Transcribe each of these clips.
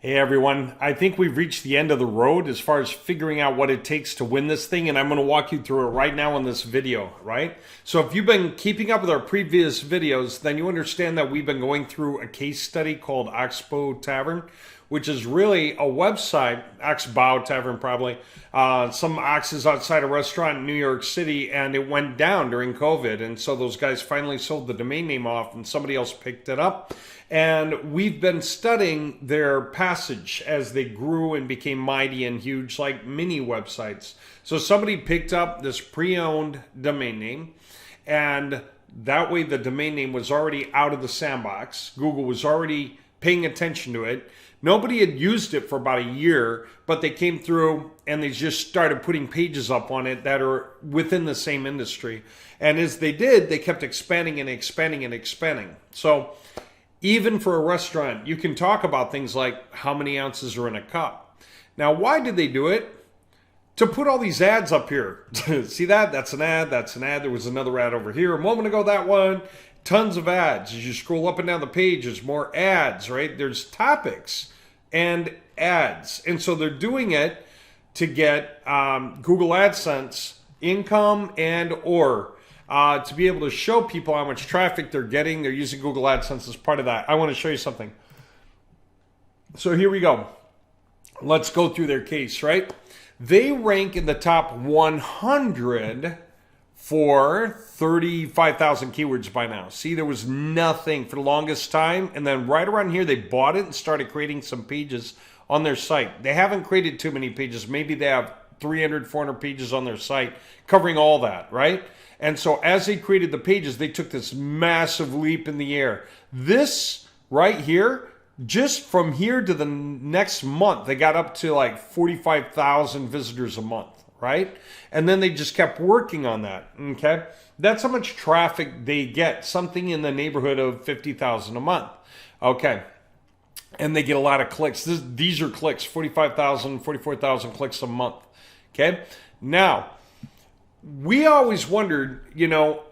Hey everyone, I think we've reached the end of the road as far as figuring out what it takes to win this thing, and I'm going to walk you through it right now in this video, right? So if you've been keeping up with our previous videos, then you understand that we've been going through a case study called Oxbow Tavern, which is really a website, Oxbow Tavern probably, some oxes outside a restaurant in New York City, and it went down during COVID, and so those guys finally sold the domain name off and somebody else picked it up. And we've been studying their passage as they grew and became mighty and huge, like mini websites. So somebody picked up this pre-owned domain name, and that way the domain name was already out of the sandbox. Google was already paying attention to it. Nobody had used it for about a year, but they came through and they just started putting pages up on it that are within the same industry. And as they did, they kept expanding and expanding and expanding. So even for a restaurant, you can talk about things like how many ounces are in a cup. Now, why did they do it? To put all these ads up here. See that? That's an ad. That's an ad. There was another ad over here. A moment ago, that one. Tons of ads. As you scroll up and down the page, there's more ads, right? There's topics and ads. And so they're doing it to get Google AdSense income and or to be able to show people how much traffic they're getting. They're using Google AdSense as part of that. I want to show you something. So here we go. Let's go through their case, right? They rank in the top 100 for 35,000 keywords by now. See, there was nothing for the longest time. And then right around here, they bought it and started creating some pages on their site. They haven't created too many pages. Maybe they have 300, 400 pages on their site covering all that, right? And so as they created the pages, they took this massive leap in the air. This right here, just from here to the next month, they got up to like 45,000 visitors a month, right? And then they just kept working on that, okay? That's how much traffic they get, something in the neighborhood of 50,000 a month, okay? And they get a lot of clicks. These are clicks, 45,000, 44,000 clicks a month, okay? Now, we always wondered,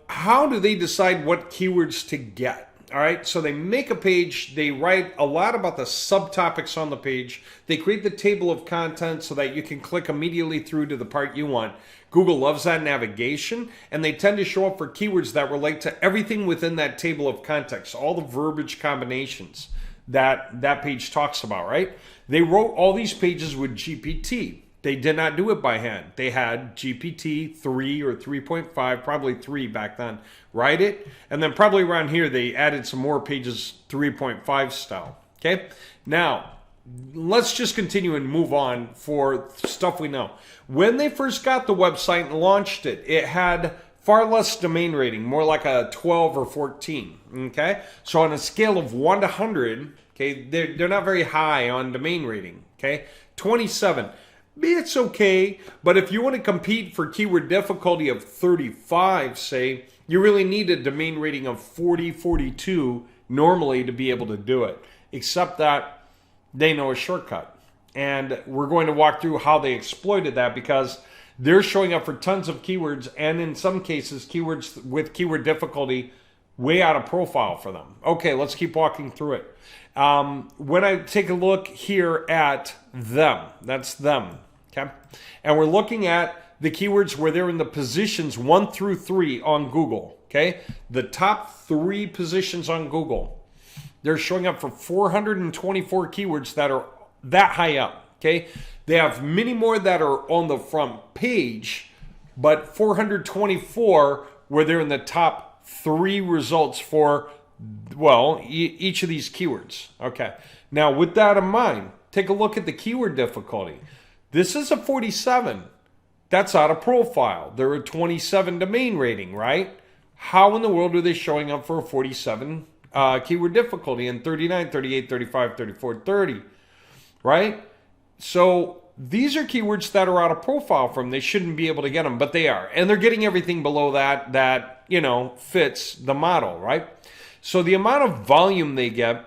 how do they decide what keywords to get? All right, so they make a page, they write a lot about the subtopics on the page, they create the table of contents so that you can click immediately through to the part you want. Google loves that navigation, and they tend to show up for keywords that relate to everything within that table of context, all the verbiage combinations that page talks about, right? They wrote all these pages with GPT. They did not do it by hand. They had GPT 3 or 3.5, probably 3 back then, write it. And then probably around here, they added some more pages 3.5 style. Okay. Now, let's just continue and move on for stuff we know. When they first got the website and launched it, it had far less domain rating, more like a 12 or 14. Okay. So on a scale of 1 to 100, okay, they're not very high on domain rating. Okay. 27. It's okay, but if you want to compete for keyword difficulty of 35, say, you really need a domain rating of 40, 42 normally to be able to do it, except that they know a shortcut. And we're going to walk through how they exploited that because they're showing up for tons of keywords and in some cases, keywords with keyword difficulty way out of profile for them. Okay, let's keep walking through it. When I take a look here at them, that's them, okay? And we're looking at the keywords where they're in the positions 1 through 3 on Google, okay? The top 3 positions on Google. They're showing up for 424 keywords that are that high up, okay? They have many more that are on the front page, but 424 where they're in the top 3 results for, well, each of these keywords. Okay. Now, with that in mind, take a look at the keyword difficulty. This is a 47. That's out of profile. They're a 27 domain rating, right? How in the world are they showing up for a 47 keyword difficulty in 39, 38, 35, 34, 30, right? So these are keywords that are out of profile from. They shouldn't be able to get them, but they are. And they're getting everything below that fits the model, right? So the amount of volume they get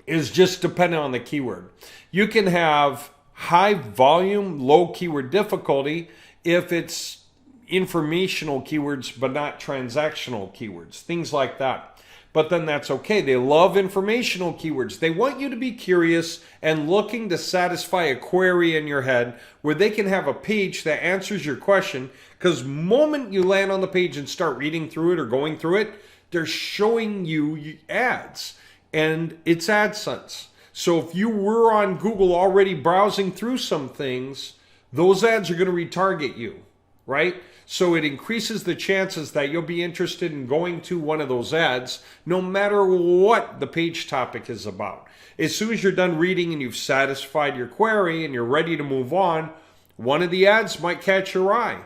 is just dependent on the keyword. You can have high volume, low keyword difficulty if it's informational keywords but not transactional keywords, things like that. but then that's okay. They love informational keywords. They want you to be curious and looking to satisfy a query in your head where they can have a page that answers your question, because moment you land on the page and start reading through it or going through it, they're showing you ads, and it's AdSense. So if you were on Google already browsing through some things, those ads are going to retarget you, right? So it increases the chances that you'll be interested in going to one of those ads, no matter what the page topic is about. As soon as you're done reading and you've satisfied your query and you're ready to move on, one of the ads might catch your eye.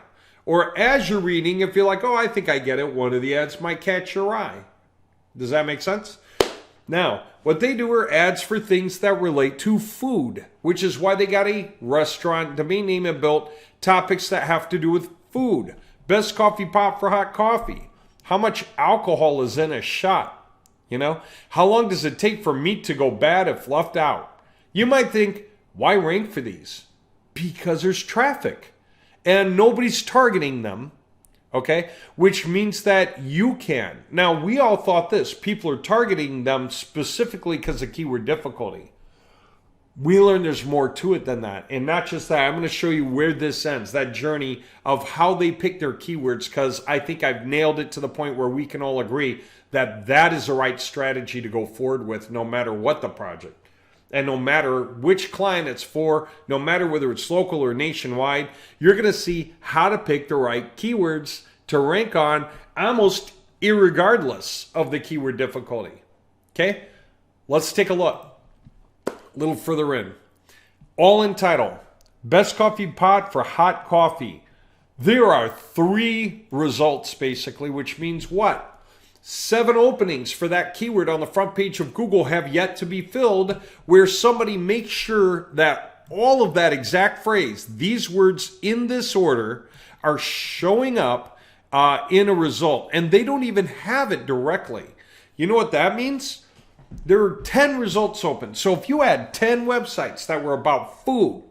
Or as you're reading, if you're like, oh, I think I get it, one of the ads might catch your eye. Does that make sense? Now, what they do are ads for things that relate to food, which is why they got a restaurant domain name and built topics that have to do with food. Best coffee pot for hot coffee. How much alcohol is in a shot? You know, how long does it take for meat to go bad if left out? You might think, why rank for these? Because there's traffic and nobody's targeting them. Okay, which means that you can. Now, we all thought this. People are targeting them specifically because of keyword difficulty. We learned there's more to it than that. And not just that, I'm going to show you where this ends, that journey of how they pick their keywords, because I think I've nailed it to the point where we can all agree that that is the right strategy to go forward with, no matter what the project. And no matter which client it's for, no matter whether it's local or nationwide, you're going to see how to pick the right keywords to rank on almost irregardless of the keyword difficulty. Okay, let's take a look a little further in. All in title, best coffee pot for hot coffee. There are 3 results basically, which means what? 7 openings for that keyword on the front page of Google have yet to be filled, where somebody makes sure that all of that exact phrase, these words in this order, are showing up in a result. And they don't even have it directly. You know what that means? There are 10 results open. So if you had 10 websites that were about food,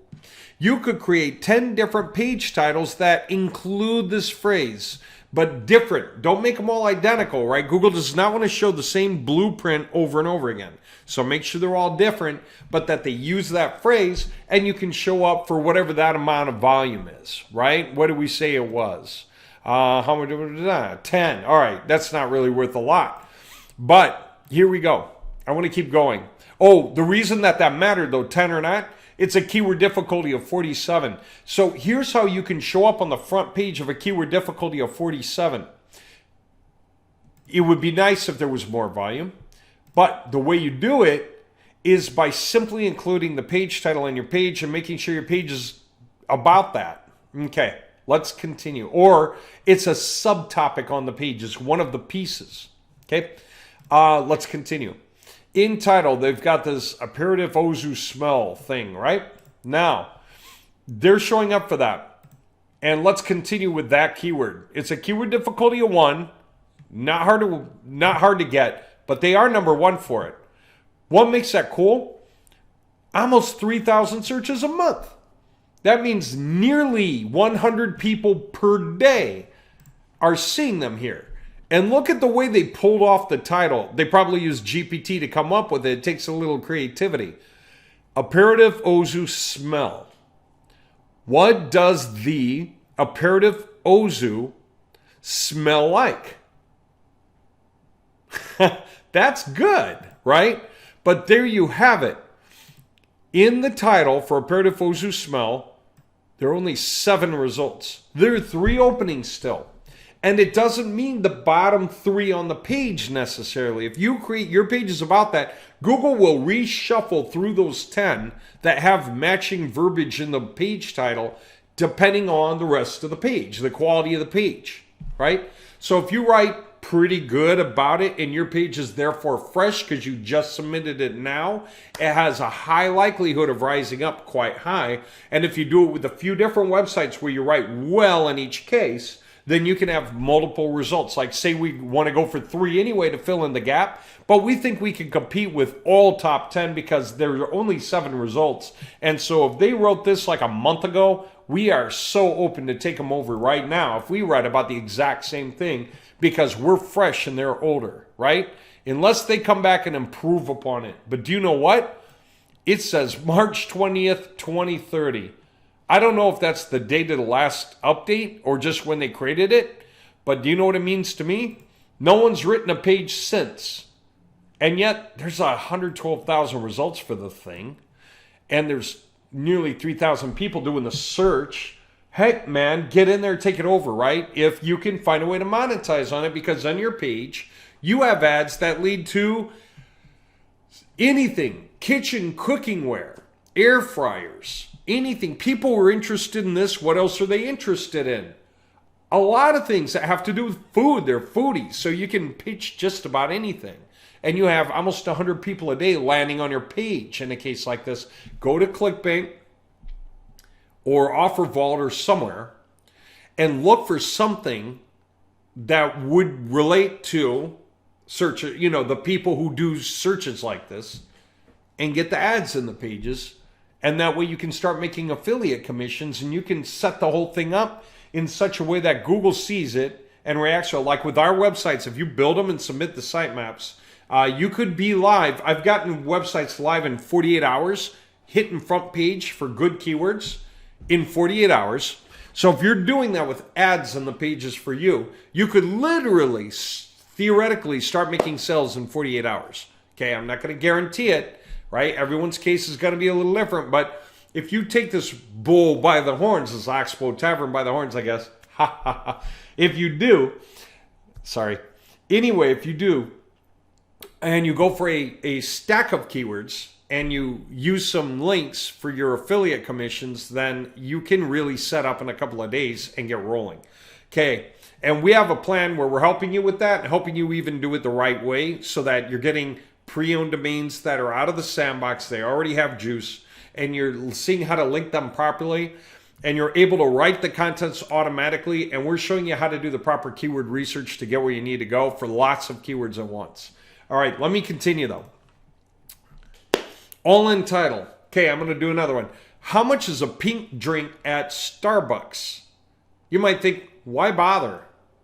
you could create 10 different page titles that include this phrase, but different. Don't make them all identical, right? Google does not want to show the same blueprint over and over again. So make sure they're all different, but that they use that phrase, and you can show up for whatever that amount of volume is, right? What did we say it was? How much? 10. All right, that's not really worth a lot. But here we go. I want to keep going. Oh, the reason that mattered, though, 10 or not, it's a keyword difficulty of 47. So here's how you can show up on the front page of a keyword difficulty of 47. It would be nice if there was more volume, but the way you do it is by simply including the page title on your page and making sure your page is about that. Okay, let's continue. Or it's a subtopic on the page. It's one of the pieces. Okay, let's continue. In title, they've got this aperitif ozu smell thing, right? Now, they're showing up for that. And let's continue with that keyword. It's a keyword difficulty of 1, not hard to get, but they are number 1 for it. What makes that cool? Almost 3,000 searches a month. That means nearly 100 people per day are seeing them here. And look at the way they pulled off the title. They probably used GPT to come up with it. It takes a little creativity. Aperitif ozu smell. What does the aperitif ozu smell like? That's good, right? But there you have it. In the title for aperitif ozu smell, there are only 7 results. There are 3 openings still. And it doesn't mean the bottom 3 on the page necessarily. If you create your pages about that, Google will reshuffle through those 10 that have matching verbiage in the page title depending on the rest of the page, the quality of the page, right? So if you write pretty good about it and your page is therefore fresh because you just submitted it now, it has a high likelihood of rising up quite high. And if you do it with a few different websites where you write well in each case, then you can have multiple results. Like say we want to go for 3 anyway to fill in the gap, but we think we can compete with all top 10 because there are only 7 results. And so if they wrote this like a month ago, we are so open to take them over right now if we write about the exact same thing because we're fresh and they're older, right? unless they come back and improve upon it. But do you know what? It says March 20th, 2030. I don't know if that's the date of the last update or just when they created it, but do you know what it means to me? No one's written a page since. And yet there's 112,000 results for the thing. And there's nearly 3,000 people doing the search. Heck, man, get in there, take it over, right? If you can find a way to monetize on it, because on your page, you have ads that lead to anything, kitchen cookingware, air fryers, anything. People were interested in this. What else are they interested in? A lot of things that have to do with food. They're foodies, so you can pitch just about anything. And you have almost 100 people a day landing on your page in a case like this. Go to ClickBank or Offer Vault or somewhere and look for something that would relate to search, the people who do searches like this, and get the ads in the pages. And that way you can start making affiliate commissions, and you can set the whole thing up in such a way that Google sees it and reacts to it. Like with our websites, if you build them and submit the sitemaps, you could be live. I've gotten websites live in 48 hours, hitting front page for good keywords in 48 hours. So if you're doing that with ads on the pages for you, you could literally, theoretically, start making sales in 48 hours. Okay, I'm not going to guarantee it, right? Everyone's case is going to be a little different, but if you take this bull by the horns, this Oxbow Tavern by the horns, I guess, if you do, if you do, and you go for a stack of keywords and you use some links for your affiliate commissions, then you can really set up in a couple of days and get rolling. Okay, and we have a plan where we're helping you with that and helping you even do it the right way so that you're getting pre-owned domains that are out of the sandbox. They already have juice, and you're seeing how to link them properly, and you're able to write the contents automatically, and we're showing you how to do the proper keyword research to get where you need to go for lots of keywords at once. All right, let me continue though. All in title. Okay, I'm going to do another one. How much is a pink drink at Starbucks? You might think, why bother?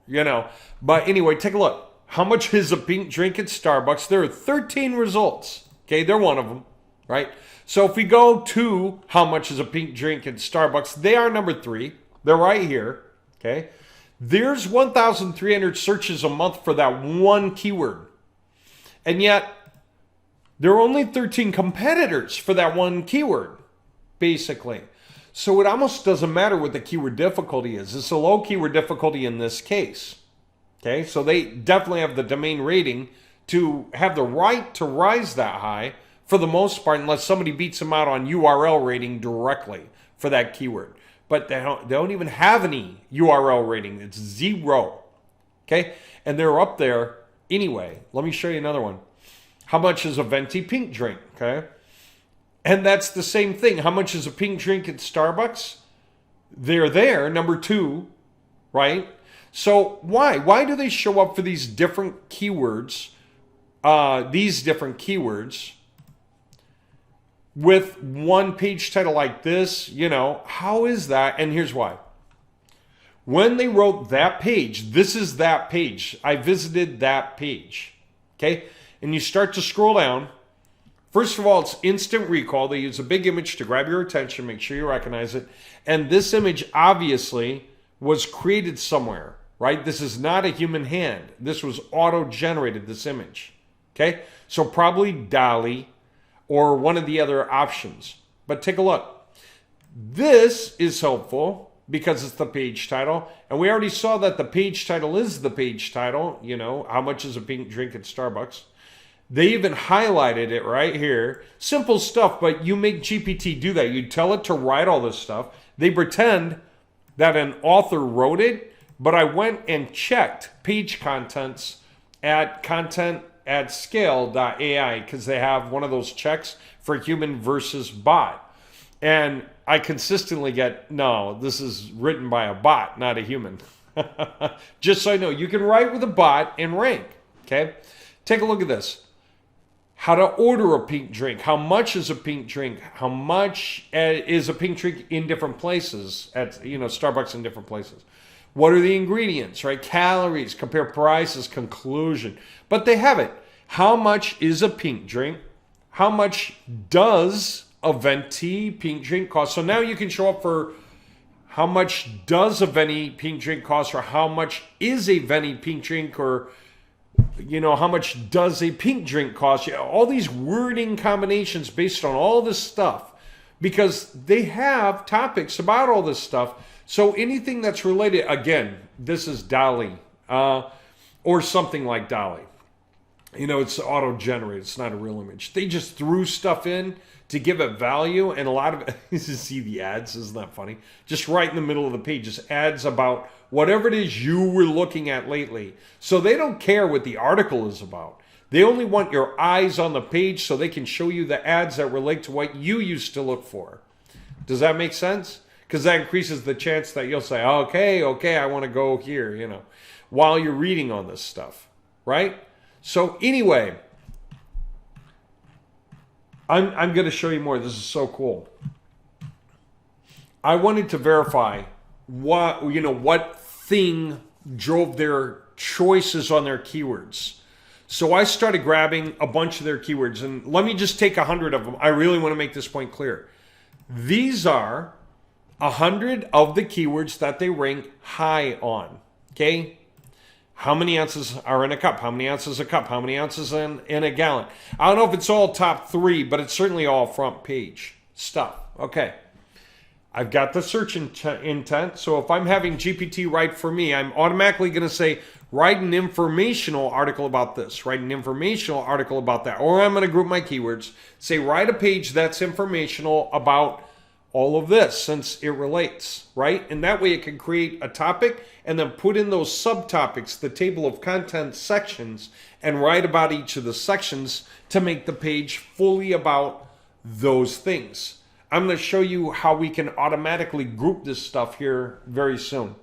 But anyway, take a look. How much is a pink drink at Starbucks? There are 13 results. Okay, they're one of them, right? So if we go to how much is a pink drink at Starbucks, they are number 3. They're right here, okay? There's 1,300 searches a month for that one keyword. And yet, there are only 13 competitors for that one keyword, basically. So it almost doesn't matter what the keyword difficulty is. It's a low keyword difficulty in this case. Okay, so they definitely have the domain rating to have the right to rise that high for the most part, unless somebody beats them out on URL rating directly for that keyword. But they don't even have any URL rating. It's 0. Okay, and they're up there anyway. Let me show you another one. How much is a venti pink drink? Okay, and that's the same thing. How much is a pink drink at Starbucks? They're there, number 2, right? So why? Why do they show up for these different keywords? With one page title like this, how is that? And here's why. When they wrote that page, this is that page. I visited that page. Okay? And you start to scroll down. First of all, it's instant recall. They use a big image to grab your attention, make sure you recognize it. And this image obviously was created somewhere, right? This is not a human hand. This was auto-generated, this image. Okay? So probably DALL-E or one of the other options. But take a look. This is helpful because it's the page title. And we already saw that the page title is the page title. How much is a pink drink at Starbucks? They even highlighted it right here. Simple stuff, but you make GPT do that. You tell it to write all this stuff. They pretend that an author wrote it, but I went and checked page contents at content@scale.ai because they have one of those checks for human versus bot. And I consistently get, no, this is written by a bot, not a human. Just so you know, you can write with a bot and rank, okay? Take a look at this. How to order a pink drink. How much is a pink drink? How much is a pink drink in different places at, Starbucks in different places? What are the ingredients, right? Calories, compare prices, conclusion. But they have it. How much is a pink drink? How much does a venti pink drink cost? So now you can show up for how much does a venti pink drink cost, or how much is a venti pink drink, or how much does a pink drink cost? All these wording combinations based on all this stuff, because they have topics about all this stuff. So anything that's related, again, this is Dolly, or something like Dolly. It's auto-generated. It's not a real image. They just threw stuff in to give it value, and a lot of it, you see the ads, isn't that funny? Just right in the middle of the page, just ads about whatever it is you were looking at lately. So they don't care what the article is about. They only want your eyes on the page so they can show you the ads that relate to what you used to look for. Does that make sense? Because that increases the chance that you'll say, okay, I want to go here, while you're reading on this stuff, right? So anyway, I'm going to show you more. This is so cool. I wanted to verify what thing drove their choices on their keywords. So I started grabbing a bunch of their keywords, and let me just take 100 of them. I really want to make this point clear. These are 100 of the keywords that they rank high on. Okay? How many ounces are in a cup? How many ounces a cup? How many ounces in a gallon? I don't know if it's all top 3, but it's certainly all front page stuff. Okay. I've got the search intent. So if I'm having GPT write for me, I'm automatically going to say, write an informational article about this. Write an informational article about that. Or I'm going to group my keywords. Say, write a page that's informational about all of this, since it relates, right? And that way it can create a topic and then put in those subtopics, the table of contents sections, and write about each of the sections to make the page fully about those things. I'm going to show you how we can automatically group this stuff here very soon,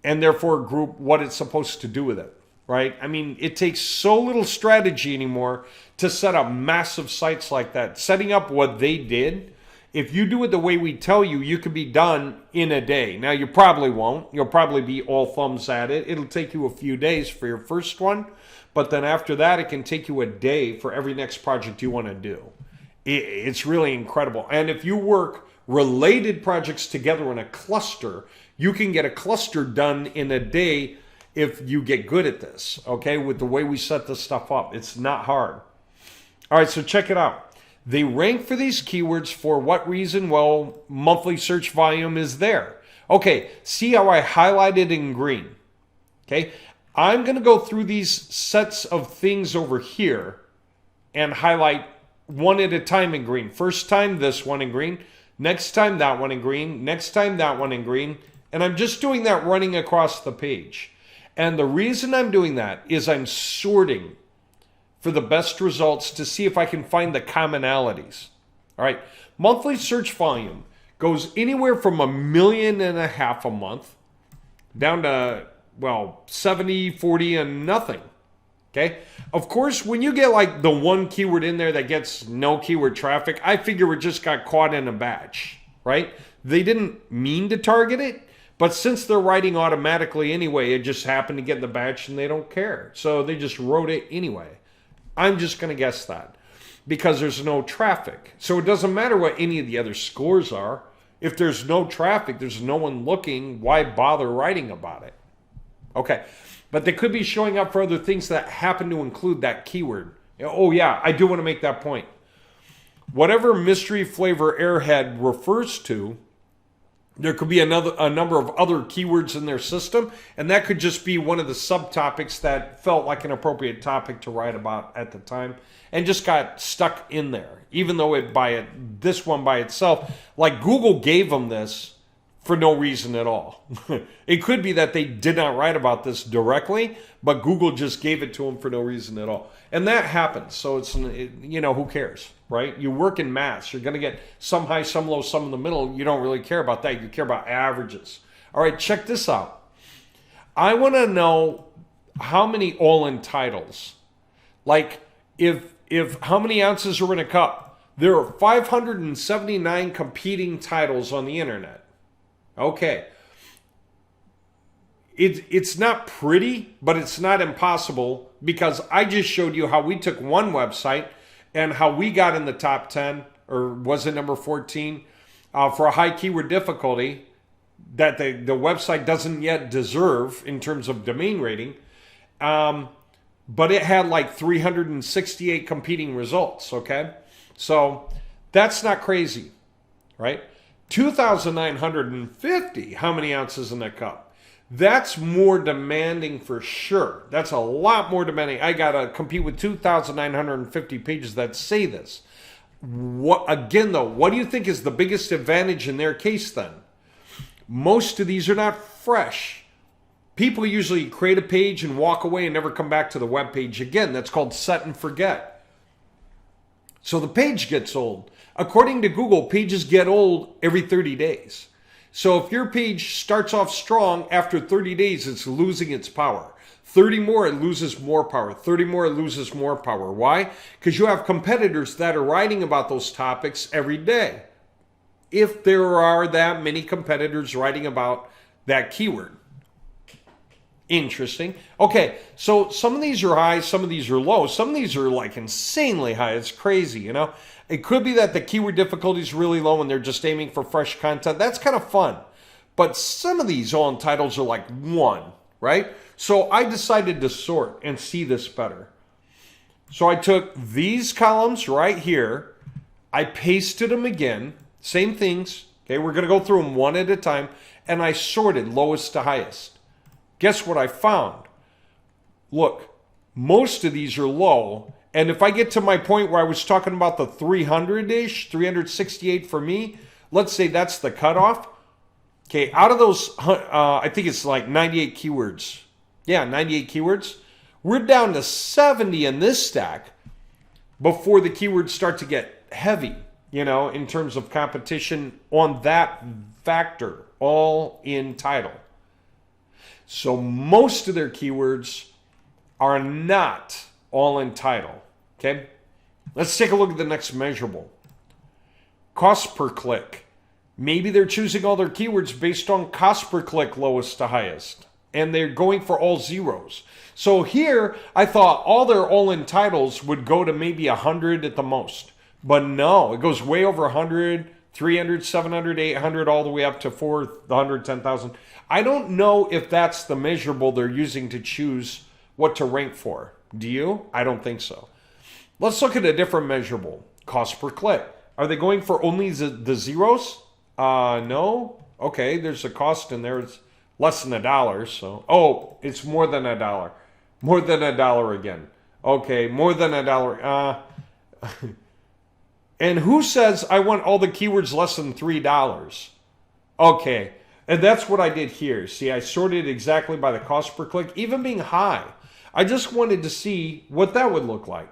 and therefore group what it's supposed to do with it, right? I mean, it takes so little strategy anymore to set up massive sites like that. Setting up what they did, if you do it the way we tell you, you can be done in a day. Now, you probably won't. You'll probably be all thumbs at it. It'll take you a few days for your first one, but then after that, it can take you a day for every next project you want to do. It's really incredible. And if you work related projects together in a cluster, you can get a cluster done in a day if you get good at this, okay, with the way we set this stuff up. It's not hard. All right, so check it out. They rank for these keywords for what reason? Well, monthly search volume is there. Okay, see how I highlighted in green? Okay, I'm going to go through these sets of things over here and highlight one at a time in green. First time, this one in green. Next time, that one in green. Next time, that one in green. And I'm just doing that running across the page. And the reason I'm doing that is I'm sorting for the best results to see if I can find the commonalities. All right. Monthly search volume goes anywhere from 1.5 million a month down to, 70, 40, and nothing. Okay. Of course, when you get like the one keyword in there that gets no keyword traffic, I figure it just got caught in a batch, right? They didn't mean to target it, but since they're writing automatically anyway, it just happened to get in the batch and they don't care. So they just wrote it anyway. I'm just going to guess that because there's no traffic. So it doesn't matter what any of the other scores are. If there's no traffic, there's no one looking, why bother writing about it? Okay. But they could be showing up for other things that happen to include that keyword. Oh yeah, I do want to make that point. Whatever mystery flavor Airhead refers to, there could be a number of other keywords in their system, and that could just be one of the subtopics that felt like an appropriate topic to write about at the time and just got stuck in there. Even though this one by itself, like Google gave them this for no reason at all. It could be that they did not write about this directly, but Google just gave it to them for no reason at all. And that happens. So who cares, right? You work in maths. You're going to get some high, some low, some in the middle. You don't really care about that. You care about averages. All right, check this out. I want to know how many all-in titles. Like if how many ounces are in a cup? There are 579 competing titles on the internet. Okay. It's not pretty, but it's not impossible, because I just showed you how we took one website and how we got in the top 10, or was it number 14, for a high keyword difficulty that the website doesn't yet deserve in terms of domain rating. But it had like 368 competing results, okay? So that's not crazy, right? 2,950, how many ounces in a cup? That's more demanding for sure. That's a lot more demanding. I got to compete with 2,950 pages that say this. Again, though, what do you think is the biggest advantage in their case then? Most of these are not fresh. People usually create a page and walk away and never come back to the web page again. That's called set and forget. So the page gets old. According to Google, pages get old every 30 days. So if your page starts off strong, after 30 days, it's losing its power. 30 more, it loses more power. 30 more, it loses more power. Why? Because you have competitors that are writing about those topics every day. If there are that many competitors writing about that keyword. Interesting. Okay, so some of these are high, some of these are low. Some of these are like insanely high. It's crazy, you know. It could be that the keyword difficulty is really low and they're just aiming for fresh content. That's kind of fun. But some of these all-in titles are like 1, right? So I decided to sort and see this better. So I took these columns right here. I pasted them again. Same things. Okay, we're going to go through them one at a time. And I sorted lowest to highest. Guess what I found? Look, most of these are low. And if I get to my point where I was talking about the 300-ish, 368 for me, let's say that's the cutoff. Okay, out of those, I think it's like 98 keywords. Yeah, 98 keywords. We're down to 70 in this stack before the keywords start to get heavy, you know, in terms of competition on that factor, all in title. So most of their keywords are not all in title. Okay, let's take a look at the next measurable. Cost per click. Maybe they're choosing all their keywords based on cost per click, lowest to highest, and they're going for all zeros. So here, I thought all their all-in titles would go to maybe 100 at the most. But no, it goes way over 100, 300, 700, 800, all the way up to 400, 10,000. I don't know if that's the measurable they're using to choose what to rank for. Do you? I don't think so. Let's look at a different measurable. Cost per click. Are they going for only the zeros? No. Okay, there's a cost in there. It's less than $1. So, oh, it's more than $1. More than $1 again. Okay, more than $1. And who says I want all the keywords less than $3? Okay, and that's what I did here. See, I sorted exactly by the cost per click, even being high. I just wanted to see what that would look like.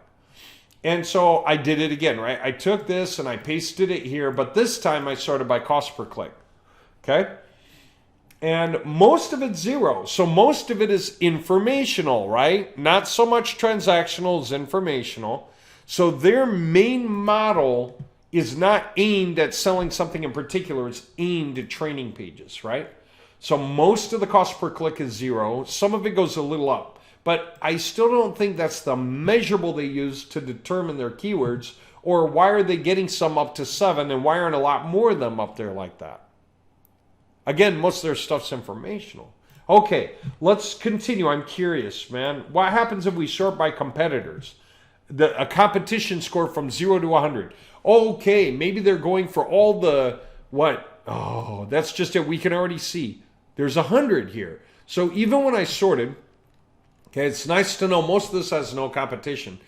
And so I did it again, right? I took this and I pasted it here, but this time I sorted by cost per click, okay? And most of it's zero. So most of it is informational, right? Not so much transactional as informational. So their main model is not aimed at selling something in particular. It's aimed at training pages, right? So most of the cost per click is zero. Some of it goes a little up. But I still don't think that's the measurable they use to determine their keywords. Or why are they getting some up to 7 and why aren't a lot more of them up there like that? Again, most of their stuff's informational. Okay, let's continue. I'm curious, man. What happens if we sort by competitors? A competition score from 0 to 100. Okay, maybe they're going for all the, what? Oh, that's just it. We can already see. There's 100 here. So even when I sorted, okay, it's nice to know most of this has no competition.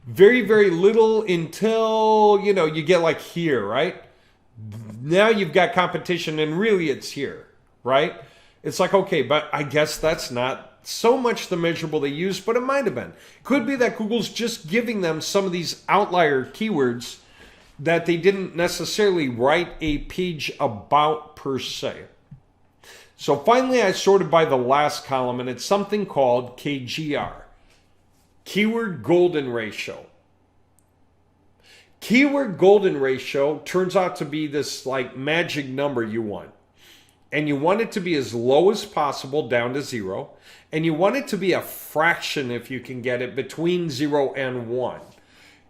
Very, very little until, you know, you get like here, right? Now you've got competition and really it's here, right? It's like, okay, but I guess that's not so much the measurable they use, but it might have been. Could be that Google's just giving them some of these outlier keywords that they didn't necessarily write a page about per se. So finally, I sorted by the last column, and it's something called KGR, Keyword Golden Ratio. Keyword Golden Ratio turns out to be this like magic number you want. and you want it to be as low as possible down to 0, and you want it to be a fraction if you can get it between 0 and 1.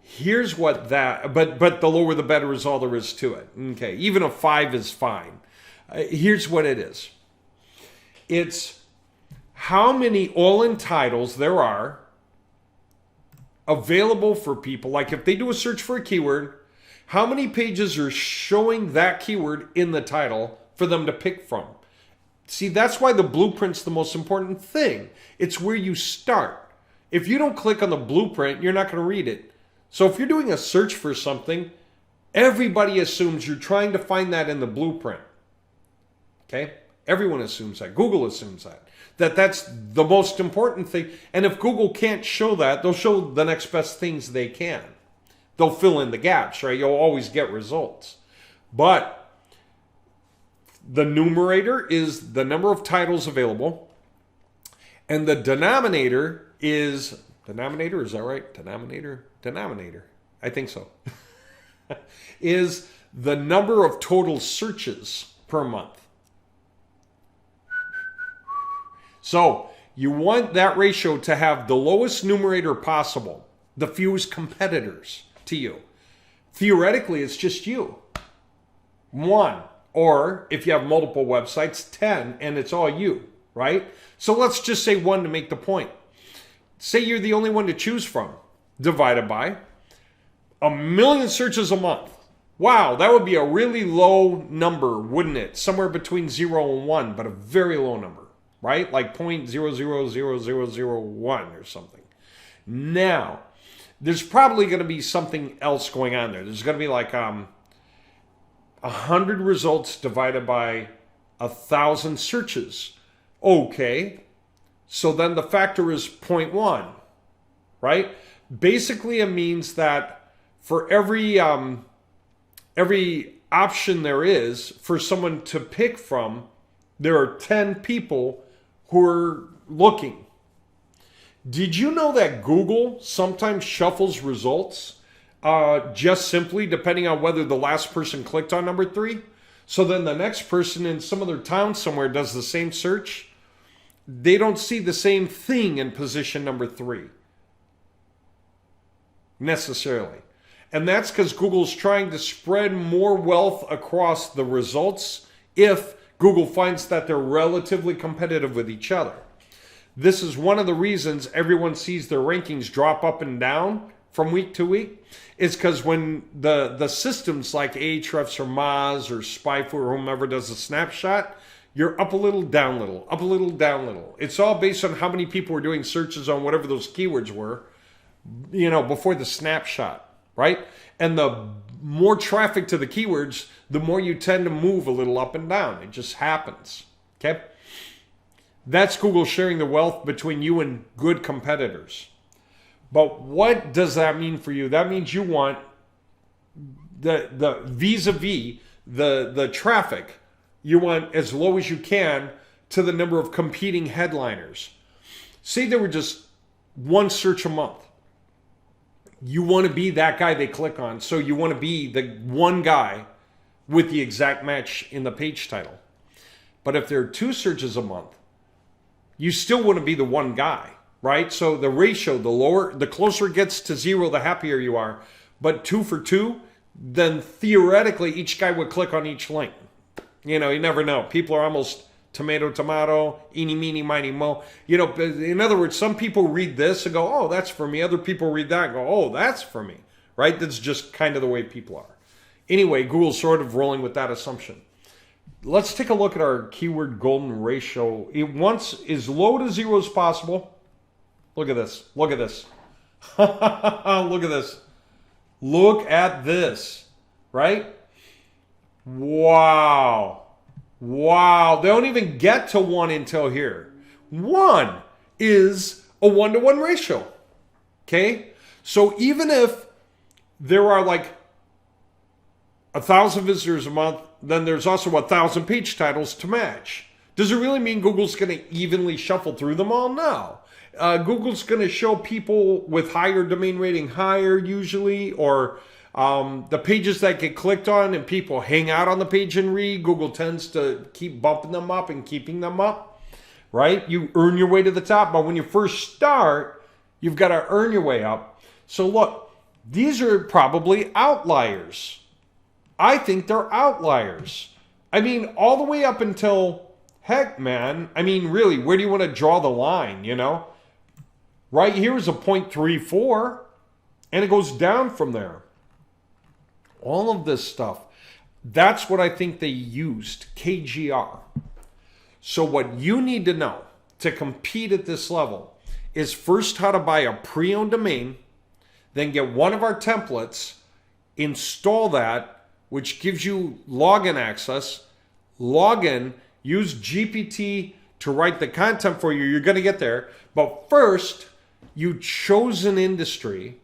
Here's what that, but the lower the better is all there is to it. Okay, even a 5 is fine. Here's what it is. It's how many all-in titles there are available for people. Like if they do a search for a keyword, how many pages are showing that keyword in the title for them to pick from? See, that's why the blueprint's the most important thing. It's where you start. If you don't click on the blueprint, you're not going to read it. So if you're doing a search for something, everybody assumes you're trying to find that in the blueprint. Okay? Everyone assumes that. Google assumes that. That's the most important thing. And if Google can't show that, they'll show the next best things they can. They'll fill in the gaps, right? You'll always get results. But the numerator is the number of titles available. And the denominator is... Denominator, is that right? Denominator. I think so. Is the number of total searches per month. So you want that ratio to have the lowest numerator possible, the fewest competitors to you. Theoretically, it's just you. 1. Or if you have multiple websites, 10, and it's all you, right? So let's just say 1 to make the point. Say you're the only one to choose from, divided by 1 million searches a month. Wow, that would be a really low number, wouldn't it? Somewhere between 0 and 1, but a very low number, right? Like 0.000001 or something. Now, there's probably going to be something else going on there. There's going to be like 100 results divided by 1,000 searches. Okay. So then the factor is 0.1, right? Basically, it means that for every option there is for someone to pick from, there are 10 people who are looking. Did you know that Google sometimes shuffles results just simply depending on whether the last person clicked on number 3? So then the next person in some other town somewhere does the same search. They don't see the same thing in position number 3. Necessarily. And that's because Google's trying to spread more wealth across the results if Google finds that they're relatively competitive with each other. This is one of the reasons everyone sees their rankings drop up and down from week to week. It's because when the systems like Ahrefs or Moz or Spyfoo or whomever does a snapshot, you're up a little, down a little, up a little, down a little. It's all based on how many people were doing searches on whatever those keywords were, before the snapshot, right? And the more traffic to the keywords, the more you tend to move a little up and down. It just happens, okay? That's Google sharing the wealth between you and good competitors. But what does that mean for you? That means you want the vis-a-vis the traffic. You want as low as you can to the number of competing headliners. Say there were just one search a month. You want to be that guy they click on. So you want to be the one guy with the exact match in the page title. But if there are 2 searches a month, you still want to be the one guy, right? So the ratio, the closer it gets to 0, the happier you are. But 2 for 2, then theoretically each guy would click on each link. You never know. People are almost tomato, eeny, meeny, miny, mo. In other words, some people read this and go, oh, that's for me. Other people read that and go, oh, that's for me, right? That's just kind of the way people are. Anyway, Google's sort of rolling with that assumption. Let's take a look at our keyword golden ratio. It wants as low to 0 as possible. Look at this. Look at this. Look at this. Look at this, right? Wow. They don't even get to 1 until here. 1 is a 1-to-1 ratio. Okay? So even if there are like 1,000 visitors a month, then there's also 1,000 page titles to match. Does it really mean Google's going to evenly shuffle through them all? No. Google's going to show people with higher domain rating higher usually, or The pages that get clicked on and people hang out on the page and read, Google tends to keep bumping them up and keeping them up, right? You earn your way to the top, but when you first start, you've got to earn your way up. So look, these are probably outliers. I think they're outliers. I mean, all the way up until, heck, man, I mean, really, where do you want to draw the line, you know? Right here is a 0.34, and it goes down from there. All of this stuff, that's what I think they used, KGR. So what you need to know to compete at this level is first how to buy a pre-owned domain, then get one of our templates, install that, which gives you login access, log in, use GPT to write the content for you. You're going to get there. But first, you chose an industry,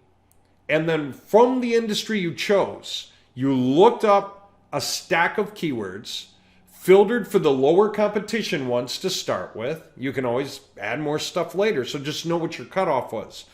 and then from the industry you chose, you looked up a stack of keywords, filtered for the lower competition ones to start with. You can always add more stuff later, so just know what your cutoff was.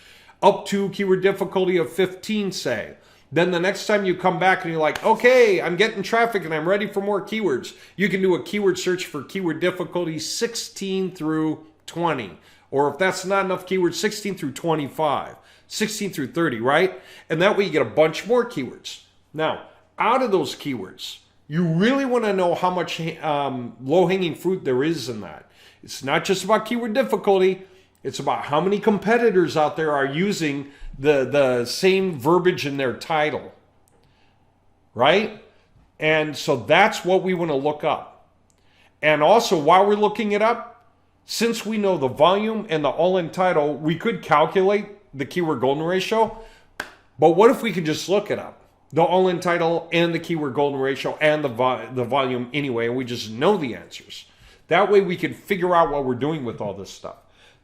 Up to keyword difficulty of 15, say. Then the next time you come back and you're like, okay, I'm getting traffic and I'm ready for more keywords, you can do a keyword search for keyword difficulty 16 through 20. Or if that's not enough keywords, 16 through 25, 16 through 30, right? And that way you get a bunch more keywords. Now, out of those keywords, you really want to know how much low-hanging fruit there is in that. It's not just about keyword difficulty. It's about how many competitors out there are using the same verbiage in their title, right? And so that's what we want to look up. And also, while we're looking it up, since we know the volume and the all-in title, we could calculate the keyword golden ratio. But what if we could just look it up? The all-in title and the keyword golden ratio and the volume anyway, and we just know the answers. That way we can figure out what we're doing with all this stuff.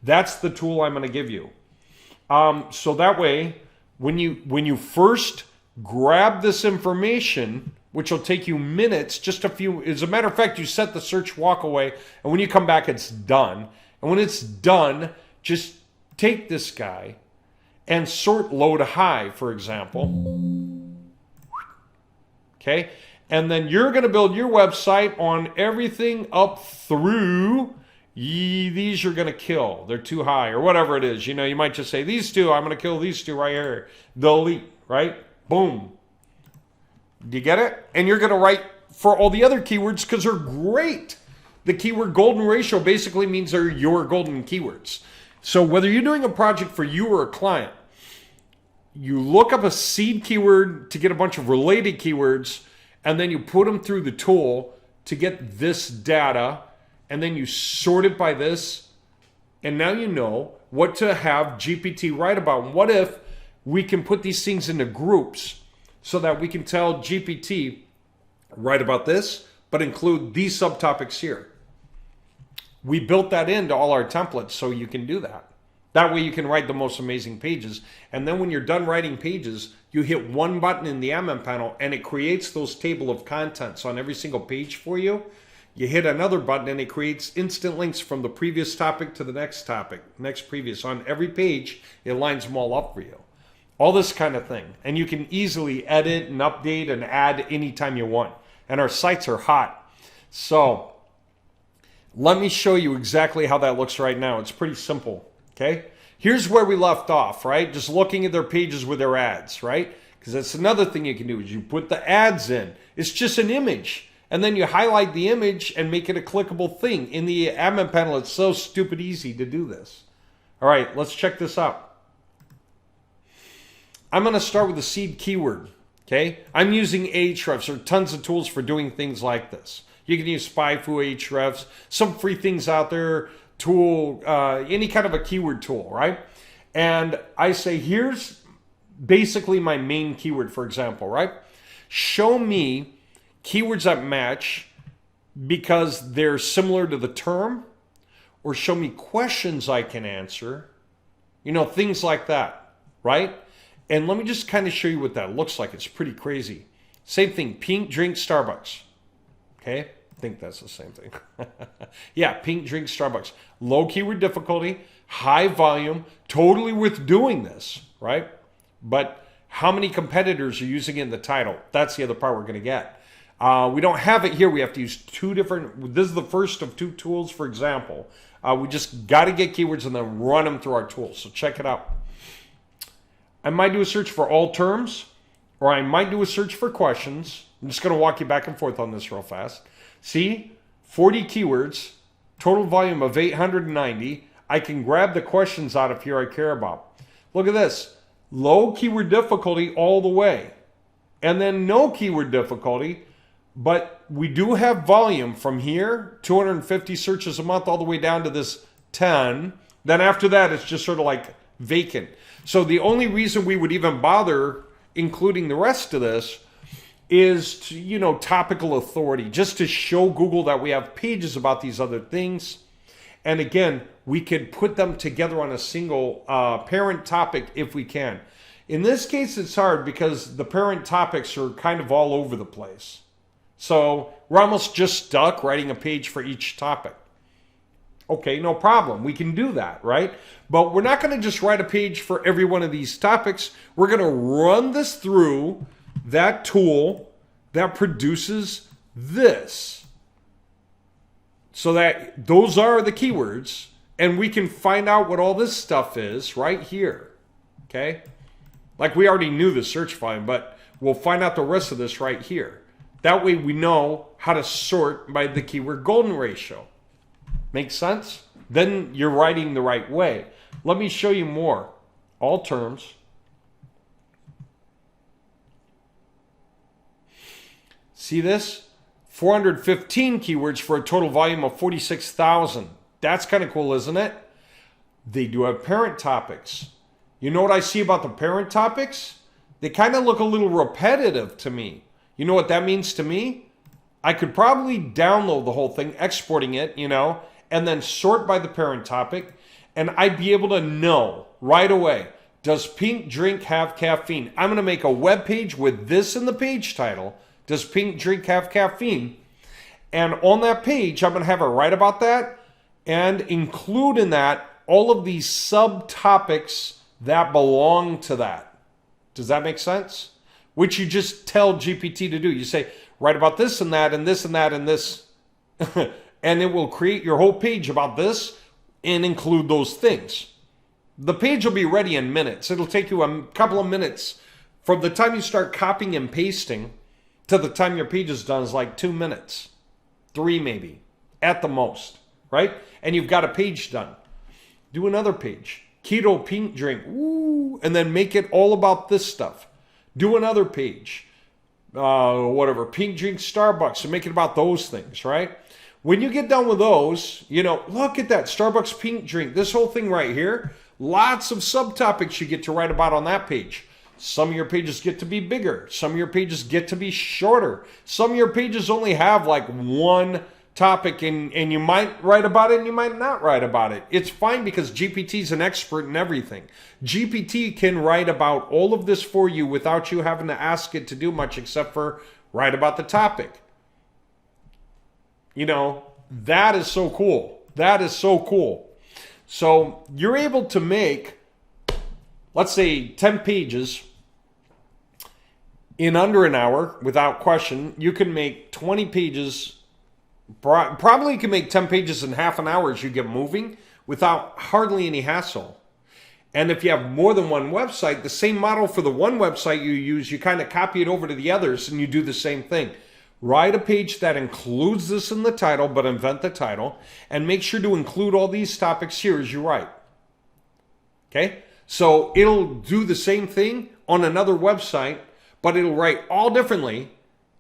That's the tool I'm going to give you. So that way, when you first grab this information, which will take you minutes, just a few, as a matter of fact, you set the search, walk away, and when you come back, it's done. And when it's done, just take this guy and sort low to high, for example. Okay? And then you're going to build your website on everything up through these you're going to kill. They're too high or whatever it is. You know, you might just say these two, I'm going to kill these two right here. Delete, right? Boom. Do you get it? And you're going to write for all the other keywords because they're great. The keyword golden ratio basically means they're your golden keywords. So whether you're doing a project for you or a client, you look up a seed keyword to get a bunch of related keywords, and then you put them through the tool to get this data, and then you sort it by this, and now you know what to have GPT write about. And what if we can put these things into groups so that we can tell GPT, write about this, but include these subtopics here. We built that into all our templates so you can do that. That way you can write the most amazing pages. And then when you're done writing pages, you hit one button in the admin panel and it creates those table of contents on every single page for you. You hit another button and it creates instant links from the previous topic to the next topic, next previous. On every page, it lines them all up for you. All this kind of thing. And you can easily edit and update and add anytime you want. And our sites are hot. So let me show you exactly how that looks right now. It's pretty simple. Okay? Here's where we left off, right? Just looking at their pages with their ads, right? Because that's another thing you can do is you put the ads in. It's just an image. And then you highlight the image and make it a clickable thing. In the admin panel, it's so stupid easy to do this. All right, let's check this out. I'm going to start with the seed keyword, okay? I'm using Ahrefs. There are tons of tools for doing things like this. You can use SpyFu, Ahrefs, some free things out there, tool, any kind of a keyword tool, right? And I say, here's basically my main keyword, for example, right? Show me keywords that match because they're similar to the term, or show me questions I can answer, you know, things like that, right? And let me just kind of show you what that looks like. It's pretty crazy. Same thing, pink drink Starbucks, okay? I think that's the same thing. Yeah, pink drink Starbucks. Low keyword difficulty, high volume, totally worth doing this, right? But How many competitors are using it in the title? That's the other part we're going to get. We don't have it here. We have to use two different. This is the first of two tools, for example. We just got to get keywords and then run them through our tools. So check it out. I might do a search for all terms, or I might do a search for questions. I'm just going to walk you back and forth on this real fast. See, 40 keywords, total volume of 890. I can grab the questions out of here I care about. Look at this. Low keyword difficulty all the way. And then no keyword difficulty. But we do have volume from here, 250 searches a month, all the way down to this 10. Then after that, it's just sort of like vacant. So the only reason we would even bother including the rest of this is to, you know, topical authority, just to show Google that we have pages about these other things. And again, we could put them together on a single parent topic if we can. In this case, it's hard because the parent topics are kind of all over the place. So we're almost just stuck writing a page for each topic. Okay, no problem. We can do that, right? But we're not going to just write a page for every one of these topics. We're going to run this through that tool that produces this. So that those are the keywords, and we can find out what all this stuff is right here. Okay? Like we already knew the search volume, but we'll find out the rest of this right here. That way we know how to sort by the keyword golden ratio. Makes sense? Then you're writing the right way. Let me show you more. All terms. See this? 415 keywords for a total volume of 46,000. That's kind of cool, isn't it? They do have parent topics. You know what I see about the parent topics? They kind of look a little repetitive to me. You know what that means to me? I could probably download the whole thing, exporting it, you know, and then sort by the parent topic, and I'd be able to know right away, does pink drink have caffeine? I'm going to make a web page with this in the page title. Does pink drink have caffeine? And on that page, I'm going to have it write about that and include in that all of these subtopics that belong to that. Does that make sense? Which you just tell GPT to do. You say, write about this and that and this and that and this. And it will create your whole page about this and include those things. The page will be ready in minutes. It'll take you a couple of minutes. From the time you start copying and pasting to the time your page is done is like 2 minutes. 3 maybe, at the most, right? And you've got a page done. Do another page. Keto pink drink. Woo, and then make it all about this stuff. Do another page. Whatever, pink drink Starbucks, and make it about those things, right? When you get done with those, you know, look at that, Starbucks pink drink. This whole thing right here, lots of subtopics you get to write about on that page. Some of your pages get to be bigger. Some of your pages get to be shorter. Some of your pages only have like one topic, and you might write about it and you might not write about it. It's fine because GPT is an expert in everything. GPT can write about all of this for you without you having to ask it to do much except for write about the topic. You know, that is so cool. That is so cool. So you're able to make, let's say, 10 pages in under an hour without question. You can make 20 pages. Probably you can make 10 pages in half an hour as you get moving without hardly any hassle. And if you have more than one website, the same model for the one website you use, you kind of copy it over to the others and you do the same thing. Write a page that includes this in the title, but invent the title, and make sure to include all these topics here as you write. Okay? So it'll do the same thing on another website, but it'll write all differently,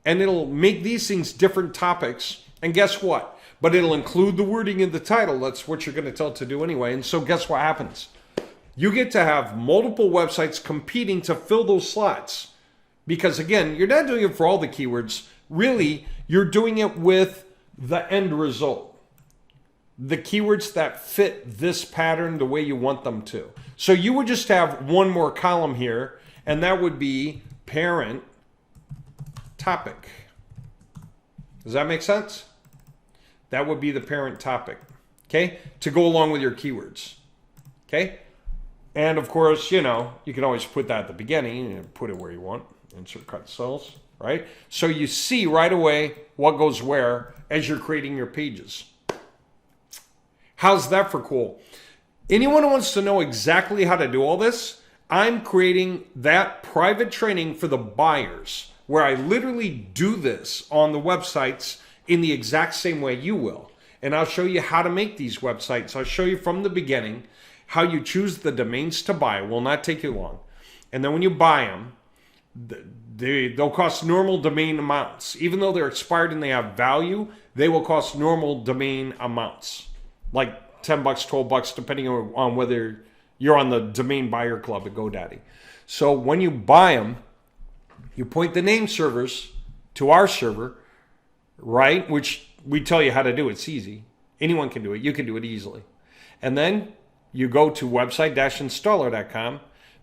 and it'll make these things different topics. And guess what? But it'll include the wording in the title. That's what you're going to tell it to do anyway. And so guess what happens? You get to have multiple websites competing to fill those slots. Because again, you're not doing it for all the keywords. Really, you're doing it with the end result. The keywords that fit this pattern the way you want them to. So you would just have one more column here, and that would be parent topic. Does that make sense? That would be the parent topic, okay? To go along with your keywords, okay? And of course, you know, you can always put that at the beginning and put it where you want. Insert cut cells, right? So you see right away what goes where as you're creating your pages. How's that for cool? Anyone who wants to know exactly how to do all this, I'm creating that private training for the buyers where I literally do this on the websites in the exact same way you will. And I'll show you how to make these websites. I'll show you from the beginning how you choose the domains to buy. It will not take you long. And then when you buy them, they'll cost normal domain amounts. Even though they're expired and they have value, they will cost normal domain amounts. Like $10, $12, depending on whether you're on the domain buyer club at GoDaddy. So when you buy them, you point the name servers to our server, right? Which we tell you how to do. It's easy. Anyone can do it. You can do it easily. And then you go to website-installer.com,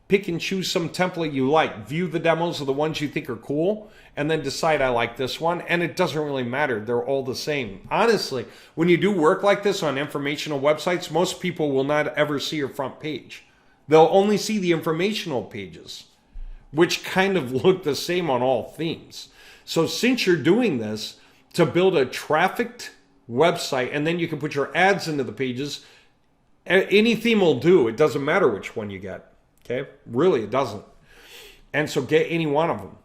pick and choose some template you like, view the demos of the ones you think are cool, and then decide I like this one. And it doesn't really matter. They're all the same. Honestly, when you do work like this on informational websites, most people will not ever see your front page. They'll only see the informational pages, which kind of look the same on all themes. So since you're doing this to build a trafficked website, and then you can put your ads into the pages, any theme will do. It doesn't matter which one you get. Okay? Really, it doesn't. And so get any one of them.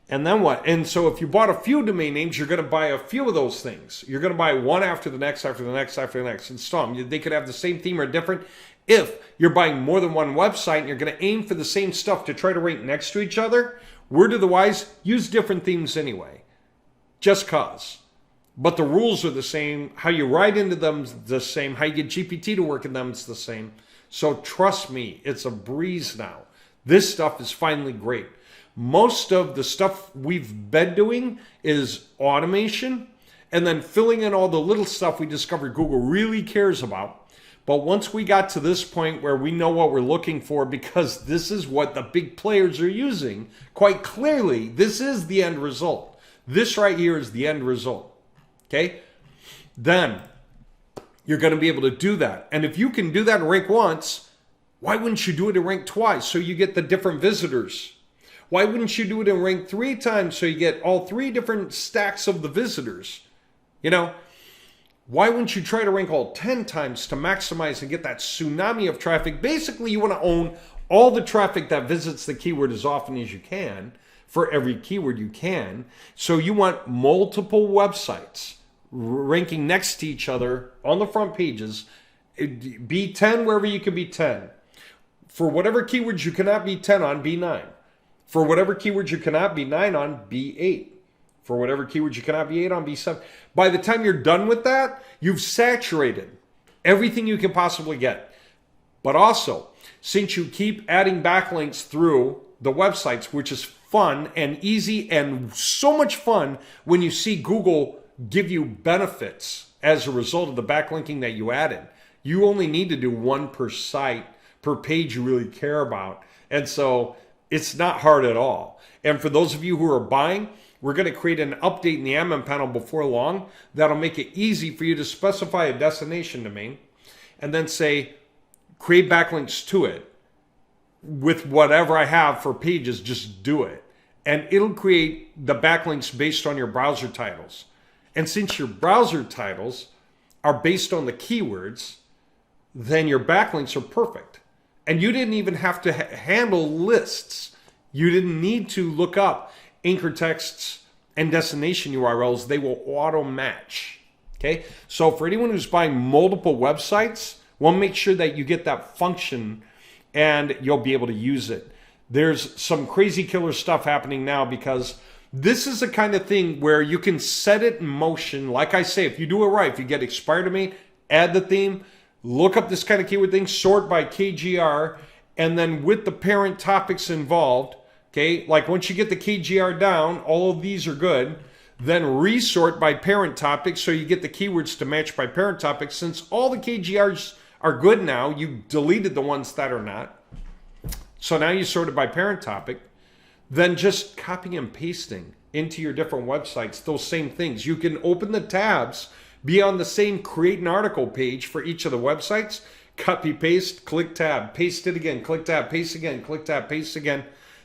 And then what? And so if you bought a few domain names, you're going to buy a few of those things. You're going to buy one after the next, after the next, after the next. Install them. They could have the same theme or different. If you're buying more than one website and you're going to aim for the same stuff to try to rank next to each other, word of the wise, use different themes anyway. Just cause. But the rules are the same. How you write into them is the same. How you get GPT to work in them is the same. So trust me, it's a breeze now. This stuff is finally great. Most of the stuff we've been doing is automation and then filling in all the little stuff we discovered Google really cares about. But once we got to this point where we know what we're looking for, because this is what the big players are using, quite clearly, this is the end result. This right here is the end result. Okay? Then you're going to be able to do that. And if you can do that in rank once, why wouldn't you do it in rank twice so you get the different visitors? Why wouldn't you do it in rank 3 times so you get all 3 different stacks of the visitors? You know, why wouldn't you try to rank all 10 times to maximize and get that tsunami of traffic? Basically, you want to own all the traffic that visits the keyword as often as you can for every keyword you can. So you want multiple websites ranking next to each other on the front pages. Be 10 wherever you can be 10. For whatever keywords you cannot be 10 on, be 9. For whatever keywords you cannot be 9 on, be 8. For whatever keywords you cannot be 8 on, be 7. By the time you're done with that, you've saturated everything you can possibly get. But also, since you keep adding backlinks through the websites, which is fun and easy and so much fun when you see Google give you benefits as a result of the backlinking that you added. You only need to do 1 per site, per page you really care about. And so it's not hard at all. And for those of you who are buying, we're going to create an update in the admin panel before long that'll make it easy for you to specify a destination domain and then say, create backlinks to it. With whatever I have for pages, just do it. And it'll create the backlinks based on your browser titles. And since your browser titles are based on the keywords, then your backlinks are perfect. And you didn't even have to handle lists. You didn't need to look up anchor texts and destination URLs. They will auto match. Okay? So for anyone who's buying multiple websites, we'll make sure that you get that function and you'll be able to use it. There's some crazy killer stuff happening now because this is the kind of thing where you can set it in motion. Like I say, if you do it right, if you get expired domain, add the theme, look up this kind of keyword thing, sort by KGR, and then with the parent topics involved, okay, like once you get the KGR down, all of these are good, then resort by parent topic so you get the keywords to match by parent topic. Since all the KGRs are good now, you deleted the ones that are not. So now you sorted by parent topic. Then just copying and pasting into your different websites those same things. You can open the tabs, be on the same create an article page for each of the websites, copy, paste, click tab, paste it again, click tab, paste again, click tab, paste again.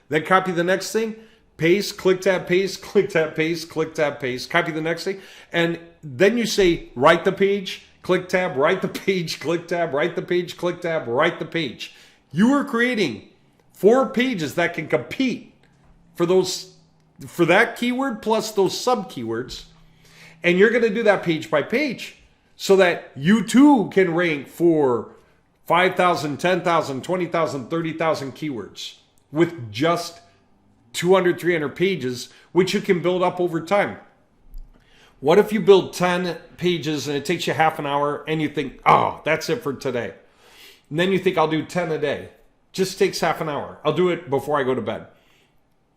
Then copy the next thing, paste, click tab, paste, click tab, paste, click tab, paste, copy the next thing. And then you say, write the page, click tab, write the page, click tab, write the page, click tab, write the page. You are creating 4 pages that can compete for that keyword plus those sub keywords. And you're going to do that page by page so that you too can rank for 5,000, 10,000, 20,000, 30,000 keywords with just 200, 300 pages, which you can build up over time. What if you build 10 pages and it takes you half an hour and you think, oh, that's it for today. And then you think, I'll do 10 a day. Just takes half an hour. I'll do it before I go to bed.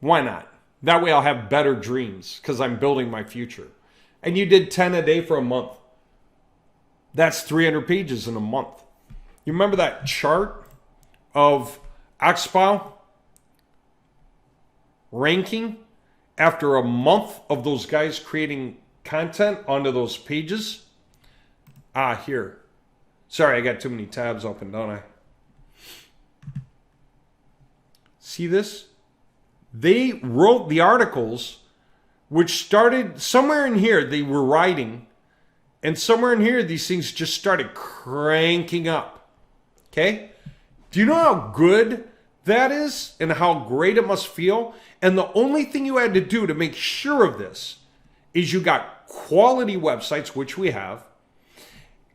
Why not? That way I'll have better dreams because I'm building my future. And you did 10 a day for a month. That's 300 pages in a month. You remember that chart of Oxbow ranking after a month of those guys creating content onto those pages? Here. Sorry, I got too many tabs open, don't I? See this? They wrote the articles, which started somewhere in here, they were writing, and somewhere in here, these things just started cranking up. Okay? Do you know how good that is and how great it must feel? And the only thing you had to do to make sure of this is you got quality websites, which we have,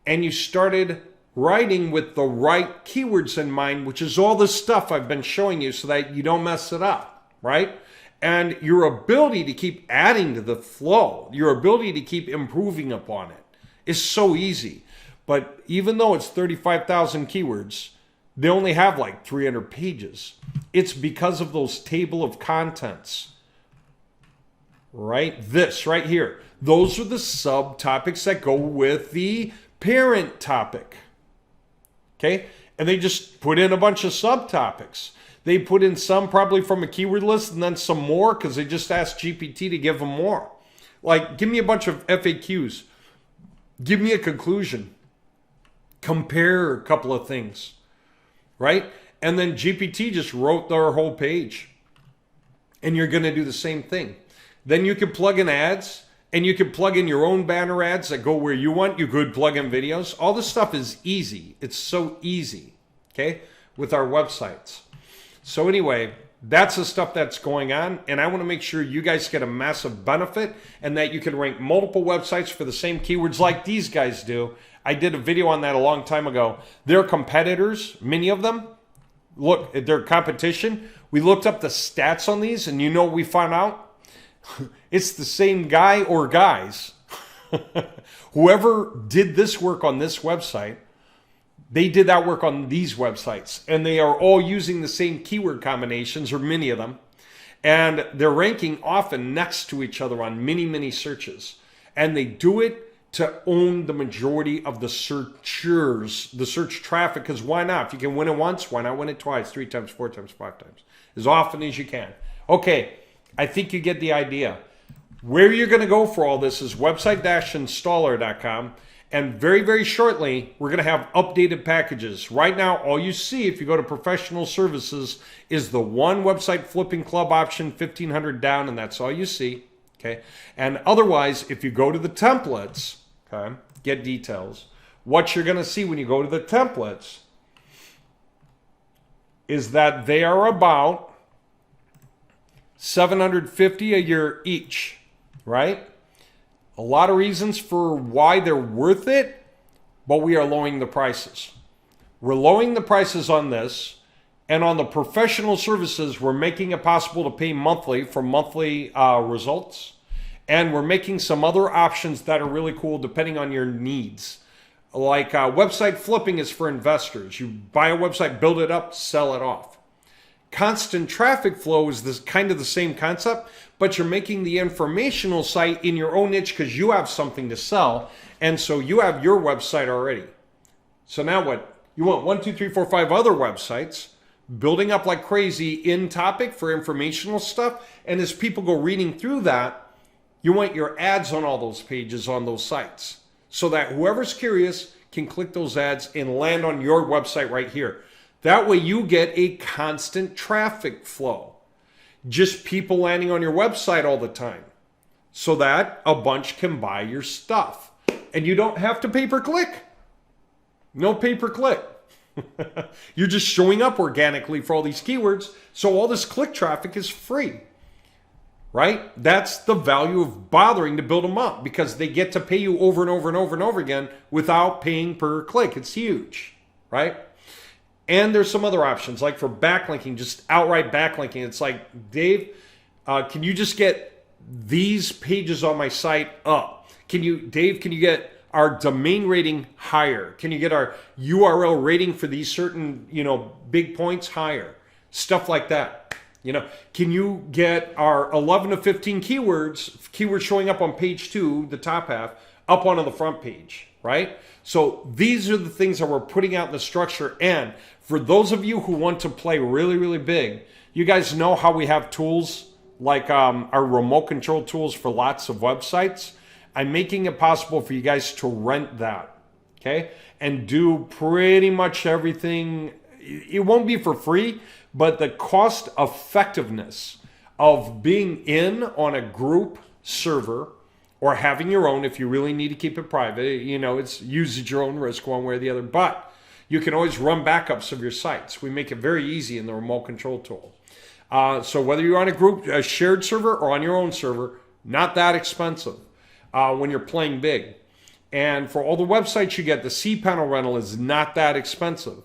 and you started writing with the right keywords in mind, which is all the stuff I've been showing you so that you don't mess it up, right? And your ability to keep adding to the flow, your ability to keep improving upon it is so easy. But even though it's 35,000 keywords, they only have like 300 pages. It's because of those table of contents, right? This right here. Those are the subtopics that go with the parent topic. Okay? And they just put in a bunch of subtopics. They put in some probably from a keyword list and then some more because they just asked GPT to give them more. Like, give me a bunch of FAQs. Give me a conclusion. Compare a couple of things. Right? And then GPT just wrote their whole page. And you're going to do the same thing. Then you can plug in ads. And you can plug in your own banner ads that go where you want. You could plug in videos. All this stuff is easy. It's so easy, okay, with our websites. So anyway, that's the stuff that's going on. And I want to make sure you guys get a massive benefit and that you can rank multiple websites for the same keywords like these guys do. I did a video on that a long time ago. Their competitors, many of them, look at their competition. We looked up the stats on these and you know what we found out? It's the same guy or guys. Whoever did this work on this website, they did that work on these websites. And they are all using the same keyword combinations, or many of them. And they're ranking often next to each other on many, many searches. And they do it to own the majority of the searchers, the search traffic. Because why not? If you can win it once, why not win it twice, 3 times, 4 times, 5 times? As often as you can. Okay. I think you get the idea. Where you're going to go for all this is website-installer.com. And very, very shortly, we're going to have updated packages. Right now, all you see if you go to professional services is the one website flipping club option, 1,500 down, and that's all you see. Okay. And otherwise, if you go to the templates, okay, get details, what you're going to see when you go to the templates is that they are about $750 a year each, right? A lot of reasons for why they're worth it, but we are lowering the prices. We're lowering the prices on this, and on the professional services, we're making it possible to pay monthly for monthly results, and we're making some other options that are really cool depending on your needs. Like website flipping is for investors. You buy a website, build it up, sell it off. Constant traffic flow is this kind of the same concept, but you're making the informational site in your own niche because you have something to sell, and so you have your website already. So now what? You want 1, 2, 3, 4, 5 other websites building up like crazy in topic for informational stuff, and as people go reading through that, you want your ads on all those pages on those sites so that whoever's curious can click those ads and land on your website right here. That way you get a constant traffic flow. Just people landing on your website all the time so that a bunch can buy your stuff. And you don't have to pay per click. No pay per click. You're just showing up organically for all these keywords. So all this click traffic is free. Right? That's the value of bothering to build them up, because they get to pay you over and over and over and over again without paying per click. It's huge, right? And there's some other options, like for backlinking, just outright backlinking. It's like, Dave, can you just get these pages on my site up? Dave, can you get our domain rating higher? Can you get our URL rating for these certain, big points higher? Stuff like that. Can you get our 11 to 15 keywords showing up on page 2, the top half, up onto the front page, right? So these are the things that we're putting out in the structure. And for those of you who want to play really, really big, you guys know how we have tools like our remote control tools for lots of websites. I'm making it possible for you guys to rent that, okay? And do pretty much everything. It won't be for free, but the cost effectiveness of being in on a group server or having your own, if you really need to keep it private, it's use at your own risk one way or the other, but you can always run backups of your sites. We make it very easy in the remote control tool. So whether you're on a shared server or on your own server, not that expensive when you're playing big. And for all the websites you get, the cPanel rental is not that expensive.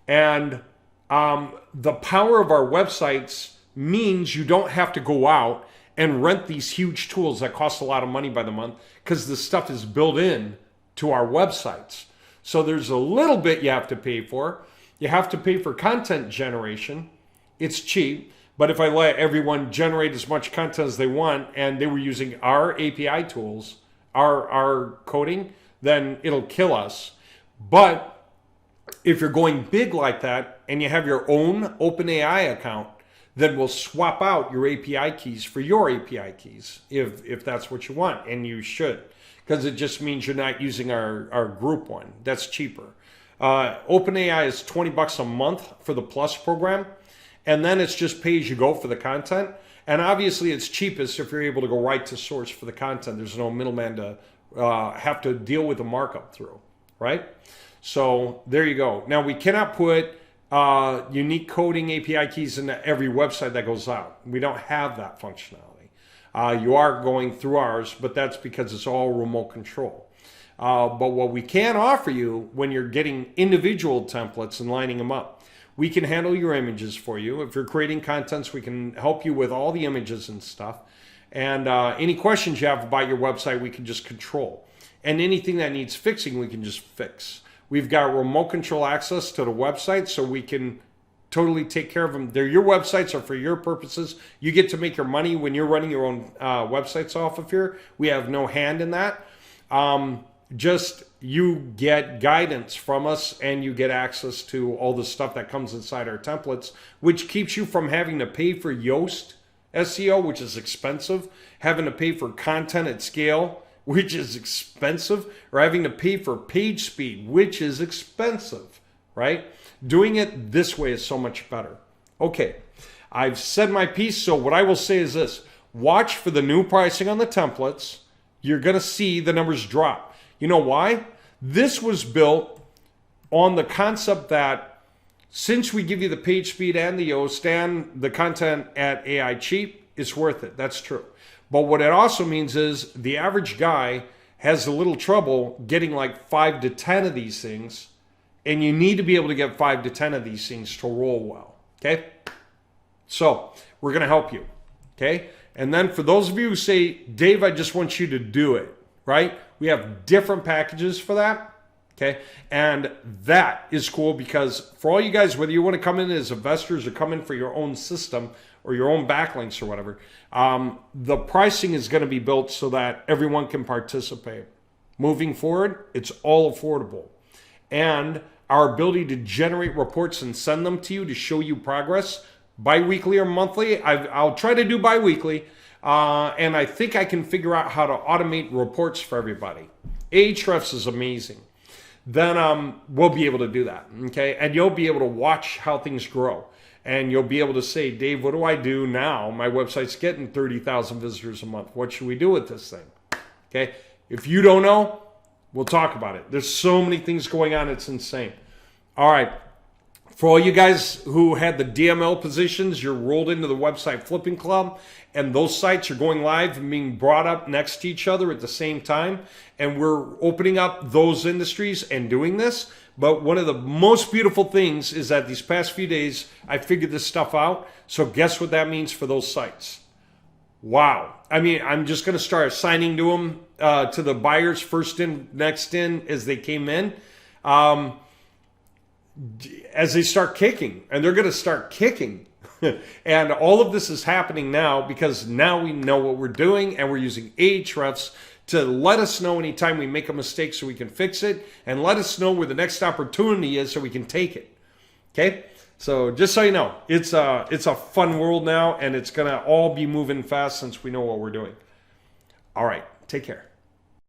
And the power of our websites means you don't have to go out and rent these huge tools that cost a lot of money by the month, because the stuff is built in to our websites. So there's a little bit you have to pay for. You have to pay for content generation. It's cheap, but if I let everyone generate as much content as they want and they were using our API tools, our coding, then it'll kill us. But if you're going big like that and you have your own OpenAI account, then we'll swap out your API keys for your API keys if that's what you want, and you should, because it just means you're not using our group one. That's cheaper. OpenAI is $20 a month for the Plus program, and then it's just pay as you go for the content. And obviously it's cheapest if you're able to go right to source for the content. There's no middleman to have to deal with the markup through, right? So there you go. Now we cannot put unique coding API keys into every website that goes out. We don't have that functionality. You are going through ours, but that's because it's all remote control. But what we can offer you when you're getting individual templates and lining them up, we can handle your images for you. If you're creating contents, we can help you with all the images and stuff. And any questions you have about your website, we can just control. And anything that needs fixing, we can just fix. We've got remote control access to the website, so we can totally take care of them. They're your websites are for your purposes. You get to make your money when you're running your own websites off of here. We have no hand in that. Just you get guidance from us, and you get access to all the stuff that comes inside our templates, which keeps you from having to pay for Yoast SEO, which is expensive, having to pay for content at scale, which is expensive, or having to pay for page speed, which is expensive, right? Doing it this way is so much better. Okay, I've said my piece, so what I will say is this. Watch for the new pricing on the templates. You're going to see the numbers drop. You know why? This was built on the concept that since we give you the page speed and the Yoast and the content at AI cheap, it's worth it. That's true. But what it also means is the average guy has a little trouble getting like 5 to 10 of these things, and you need to be able to get 5 to 10 of these things to roll well, okay? So we're going to help you, okay? And then for those of you who say, Dave, I just want you to do it, right? We have different packages for that, okay? And that is cool because for all you guys, whether you want to come in as investors or come in for your own system or your own backlinks or whatever, the pricing is going to be built so that everyone can participate. Moving forward, it's all affordable. And our ability to generate reports and send them to you to show you progress, bi-weekly or monthly, I'll try to do bi-weekly, and I think I can figure out how to automate reports for everybody. Ahrefs is amazing. then we'll be able to do that. Okay. And you'll be able to watch how things grow. And you'll be able to say, Dave, what do I do now? My website's getting 30,000 visitors a month. What should we do with this thing? Okay. If you don't know, we'll talk about it. There's so many things going on. It's insane. All right. For all you guys who had the DML positions, you're rolled into the website flipping club, and those sites are going live and being brought up next to each other at the same time. And we're opening up those industries and doing this. But one of the most beautiful things is that these past few days, I figured this stuff out. So guess what that means for those sites? Wow. I mean, I'm just going to start assigning to them, to the buyers, first in, next in, as they came in. As they start kicking, and they're going to start kicking. And all of this is happening now because now we know what we're doing, and we're using Ahrefs to let us know anytime we make a mistake so we can fix it, and let us know where the next opportunity is so we can take it. Okay? So just so you know, it's a fun world now, and it's going to all be moving fast since we know what we're doing. All right. Take care.